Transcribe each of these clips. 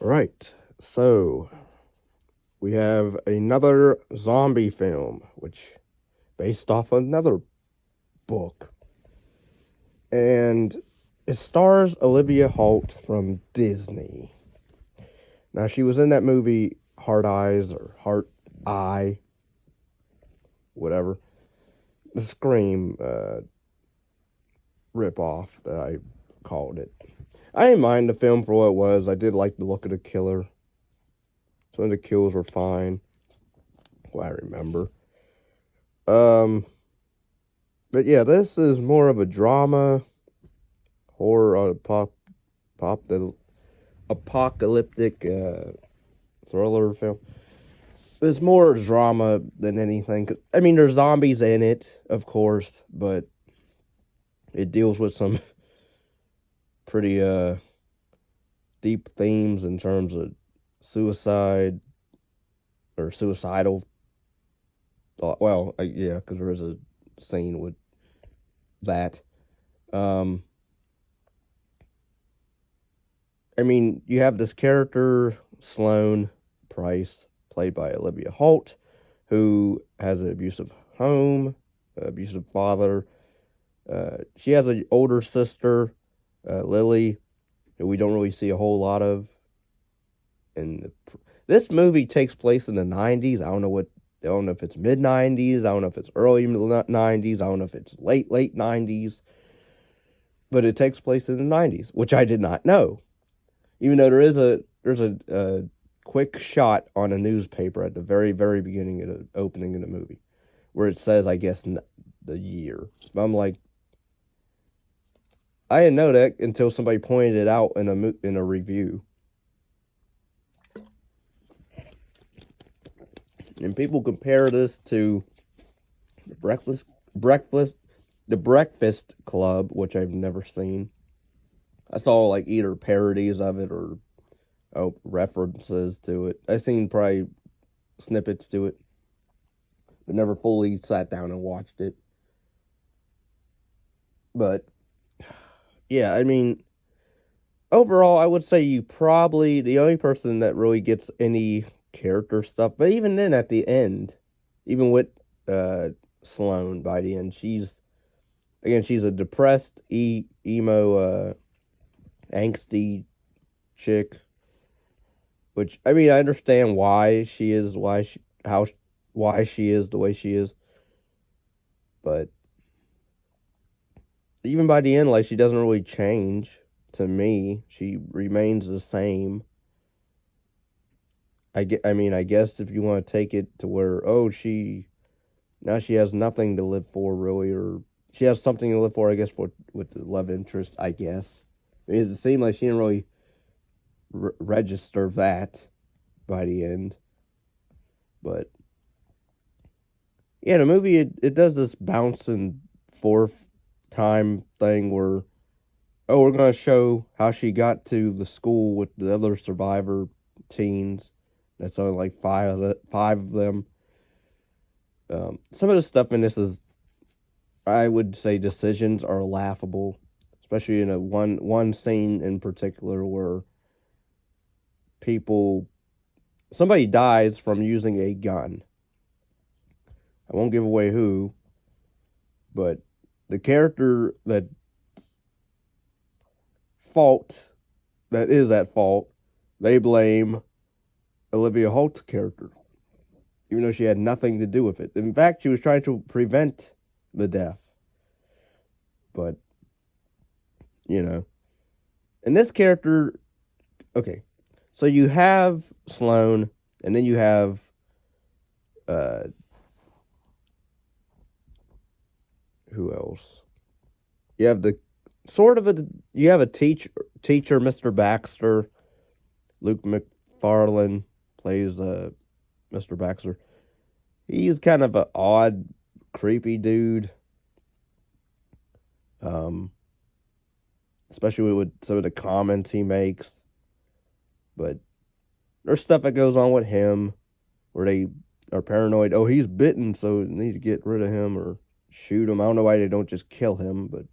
Right, so we have another zombie film, which based off another book, and it stars Olivia Holt from Disney. Now she was in that movie Hard Eyes or Heart Eye, whatever, the Scream ripoff that I called it. I didn't mind the film for what it was. I did like the look of the killer. Some of the kills were fine. What I remember. Um, but yeah, this is more of a drama, horror, the apocalyptic thriller film. It's more drama than anything. I mean, there's zombies in it, of course, but it deals with some pretty deep themes in terms of suicide or suicidal thought. Well, yeah, because there is a scene with that. Um, I mean, you have this character, Sloane Price, played by Olivia Holt, who has an abusive home, abusive father. She has an older sister, Lily, who we don't really see a whole lot of. And this movie takes place in the 90s. I don't know if it's mid 90s. I don't know if it's early 90s. I don't know if it's late 90s. But it takes place in the 90s, which I did not know. Even though there's a quick shot on a newspaper at the very beginning of the opening of the movie where it says, I guess, the year. But I'm like, I didn't know that until somebody pointed it out in a review. And people compare this to breakfast, the Breakfast Club, which I've never seen. I saw like either parodies of it or references to it. I've seen probably snippets to it, but never fully sat down and watched it. But yeah, I mean, overall, I would say you probably the only person that really gets any character stuff. But even then, at the end, even with Sloane by the end, she's a depressed, emo, angsty chick. Which I mean, I understand why she is why she is the way she is, but even by the end, like she doesn't really change. To me, she remains the same. I mean, I guess if you want to take it to where, now she has nothing to live for really, or she has something to live for, I guess, with the love interest, I guess. It seemed like she didn't really register that by the end, but yeah, the movie it does this bouncing forth time thing where, we're gonna show how she got to the school with the other survivor teens. That's only like five of them. Some of the stuff in this is, I would say, decisions are laughable, especially in a one scene in particular where somebody dies from using a gun. I won't give away who, but the character that is at fault, they blame Olivia Holt's character, even though she had nothing to do with it. In fact, she was trying to prevent the death. But, and this character, okay, so you have Sloane, and then you have, who else? You have a teacher, Mr. Baxter. Luke MacFarlane plays Mr. Baxter. He's kind of an odd, creepy dude. Especially with some of the comments he makes. But there's stuff that goes on with him where they are paranoid. Oh, he's bitten, so we need to get rid of him or shoot him. I don't know why they don't just kill him, but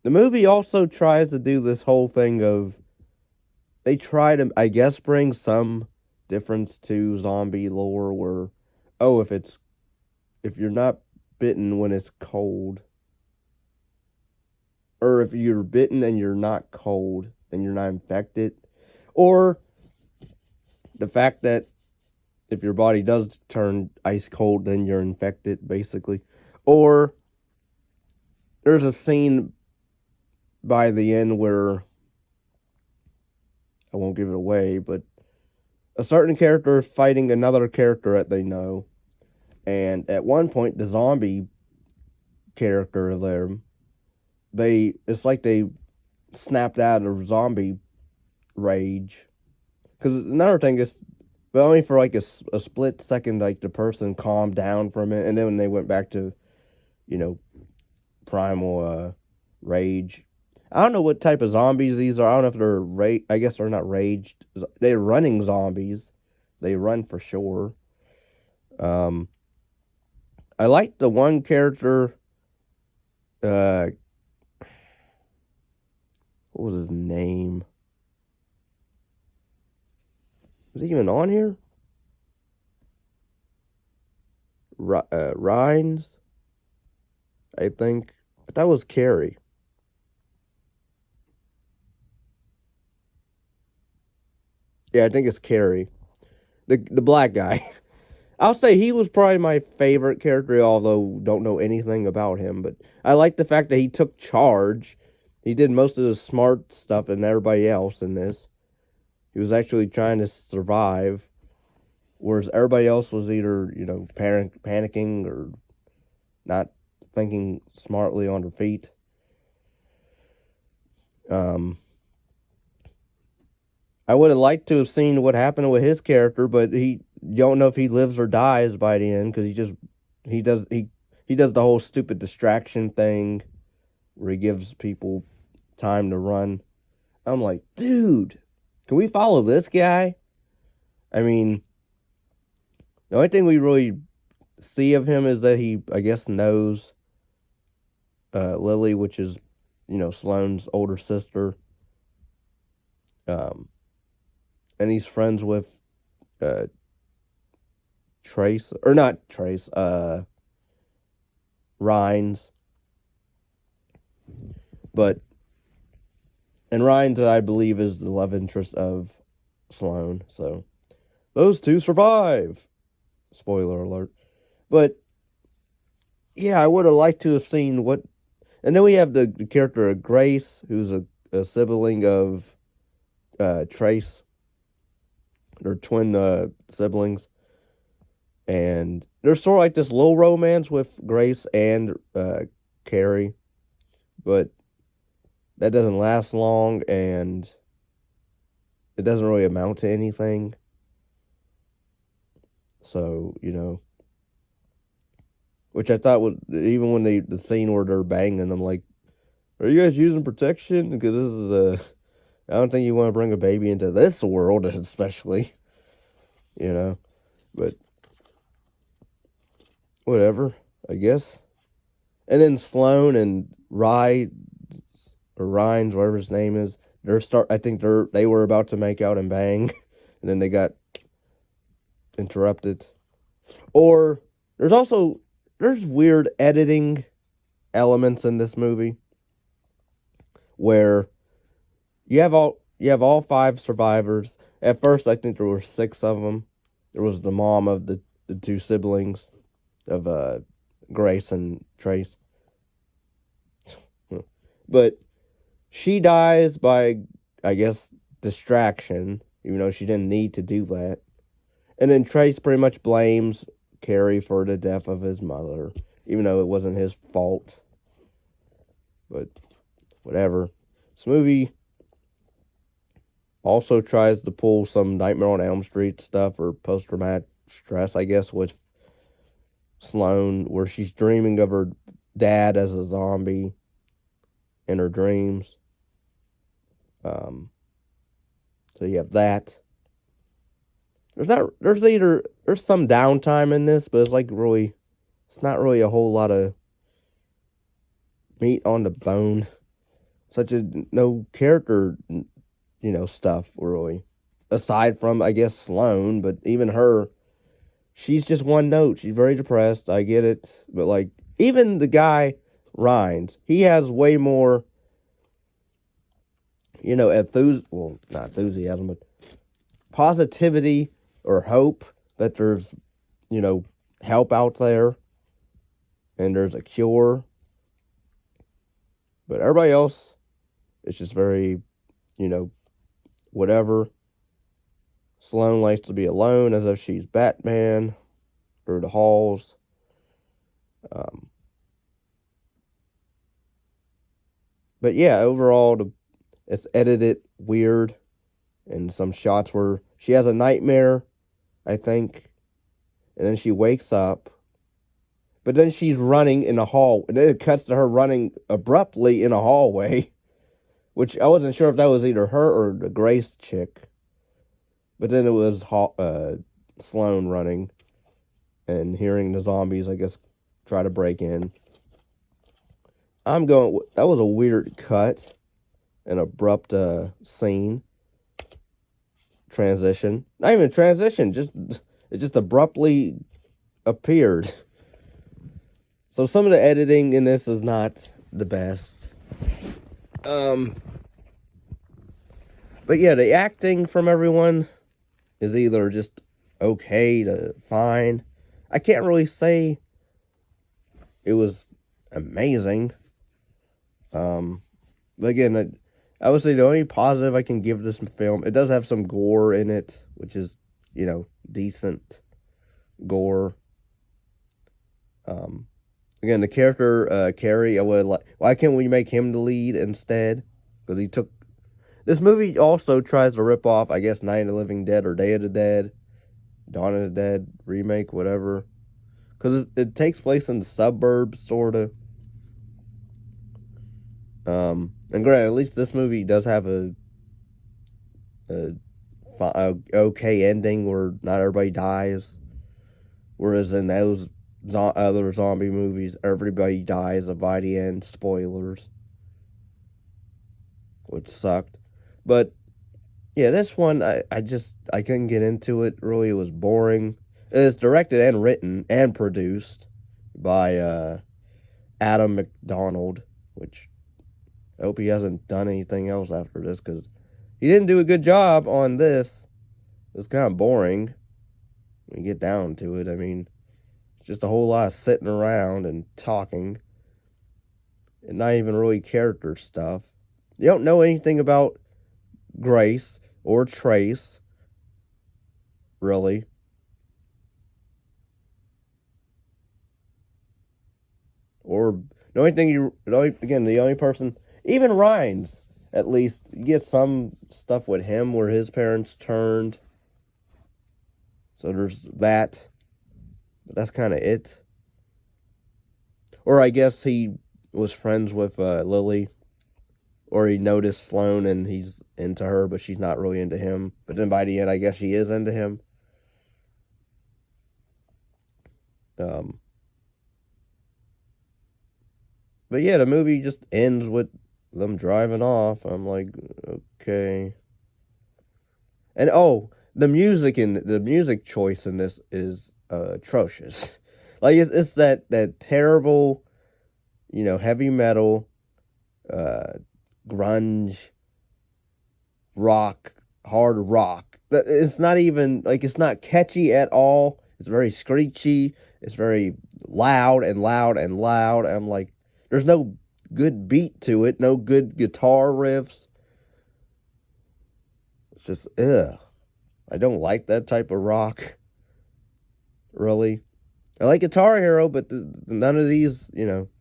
the movie also tries to do this whole thing of they try to, I guess, bring some difference to zombie lore where, oh, if you're not bitten when it's cold, or if you're bitten and you're not cold, then you're not infected. Or the fact that if your body does turn ice cold, then you're infected, basically. Or there's a scene by the end where, I won't give it away, but a certain character is fighting another character that they know. And at one point, the zombie character there, it's like they snapped out of zombie rage. Because another thing is, but only for like a split second, like the person calmed down from it, and then when they went back to, you know, primal rage. I don't know what type of zombies these are. I don't know if they're I guess they're not raged. They're running zombies. They run for sure. I like the one character. What was his name? Was he even on here? Rhines, I think. But that was Carrie. Yeah, I think it's Carrie. The black guy. I'll say he was probably my favorite character, although don't know anything about him. But I like the fact that he took charge. He did most of the smart stuff and everybody else in this. He was actually trying to survive, whereas everybody else was either, panicking or not thinking smartly on their feet. I would have liked to have seen what happened with his character, but you don't know if he lives or dies by the end because he does the whole stupid distraction thing where he gives people time to run. I'm like, dude, can we follow this guy? I mean, the only thing we really see of him is that he, I guess, knows Lily, which is, Sloane's older sister. And he's friends with Trace, or not Trace, Rhines. And Rhines, I believe, is the love interest of Sloane. So those two survive. Spoiler alert. But yeah, I would have liked to have seen what. And then we have the character of Grace, who's a sibling of Trace. They're twin siblings. And there's sort of like this little romance with Grace and Carrie. But that doesn't last long, and it doesn't really amount to anything. So, which I thought would, even when the scene where they're banging, I'm like, are you guys using protection? Because this is I don't think you want to bring a baby into this world, especially, but whatever, I guess. And then Sloane and Rhines, whatever his name is, I think they were about to make out and bang, and then they got interrupted. Or there's weird editing elements in this movie where you have all 5 survivors. At first, I think there were 6 of them. There was the mom of the 2 siblings of Grace and Trace. But she dies by, I guess, distraction, even though she didn't need to do that. And then Trace pretty much blames Carrie for the death of his mother, even though it wasn't his fault. But whatever. This movie also tries to pull some Nightmare on Elm Street stuff, or post-traumatic stress, I guess, with Sloane, where she's dreaming of her dad as a zombie in her dreams. So you have that. There's some downtime in this, but it's not really a whole lot of meat on the bone. No character stuff, really. Aside from, I guess, Sloane, but even her, she's just one note. She's very depressed. I get it. But, like, even the guy, Rhines, he has way more, well, not enthusiasm, but positivity or hope that there's, help out there and there's a cure. But everybody else, it's just very, whatever. Sloane likes to be alone as if she's Batman through the halls. But yeah, overall, it's edited weird. And some shots where she has a nightmare, I think. And then she wakes up. But then she's running in a hall. And then it cuts to her running abruptly in a hallway. Which I wasn't sure if that was either her or the Grace chick. But then it was Sloane running. And hearing the zombies, I guess, try to break in. That was a weird cut. An abrupt scene. Transition. Not even transition, it just abruptly appeared. So some of the editing in this is not the best. But yeah, the acting from everyone is either just okay to fine. I can't really say it was amazing. But again, I would say the only positive I can give this film, it does have some gore in it, which is, decent gore. Again, the character, Carrie, I would like, why can't we make him the lead instead? Because this movie also tries to rip off, I guess, Night of the Living Dead or Day of the Dead, Dawn of the Dead remake, whatever. Because it takes place in the suburbs, sort of. And granted, at least this movie does have a okay ending where not everybody dies. Whereas in those other zombie movies, everybody dies by the end. Spoilers. Which sucked. But, yeah, this one, I couldn't get into it. Really, it was boring. It is directed and written and produced by Adam MacDonald, which I hope he hasn't done anything else after this, because he didn't do a good job on this. It was kind of boring when you get down to it. I mean, it's just a whole lot of sitting around and talking, and not even really character stuff. You don't know anything about Grace or Trace, really. Or the only person, even Rhines, at least, you get some stuff with him where his parents turned. So there's that. But that's kind of it. Or I guess he was friends with Lily. Or he noticed Sloane and he's into her, but she's not really into him. But then by the end, I guess she is into him. But yeah, the movie just ends with them driving off. I'm like, okay. And the music choice in this is atrocious. Like it's that terrible, heavy metal, grunge, rock, hard rock. It's not even it's not catchy at all. It's very screechy. It's very loud and loud and loud. I'm like, there's no good beat to it. No good guitar riffs. It's just ugh. I don't like that type of rock. Really. I like Guitar Hero, but none of these,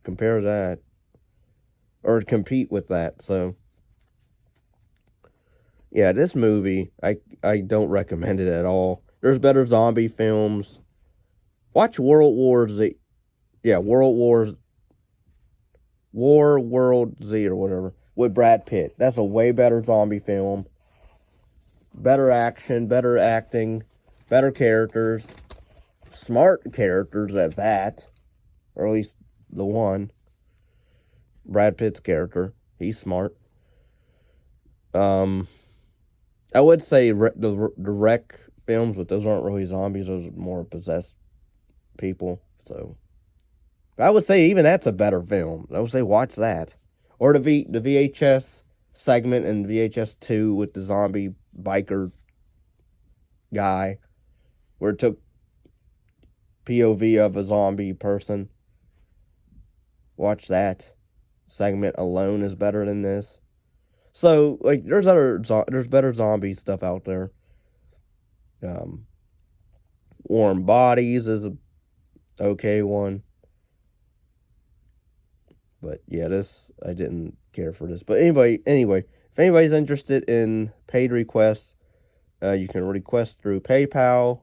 compare that. Or compete with that, so. Yeah, this movie, I don't recommend it at all. There's better zombie films. Watch World Z or whatever, with Brad Pitt. That's a way better zombie film. Better action, better acting, better characters. Smart characters at that. Or at least the one. Brad Pitt's character. He's smart. I would say the wreck films, but those aren't really zombies. Those are more possessed people. So I would say even that's a better film. I would say watch that, or the VHS segment in VHS 2 with the zombie biker guy, where it took POV of a zombie person. Watch that segment alone is better than this. So like, there's better zombie stuff out there. Warm Bodies is a okay one, but yeah, this I didn't care for this. But anyway, if anybody's interested in paid requests, you can request through PayPal.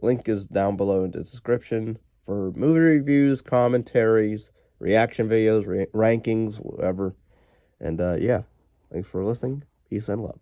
Link is down below in the description for movie reviews, commentaries, reaction videos, rankings, whatever. And yeah, thanks for listening. Peace and love.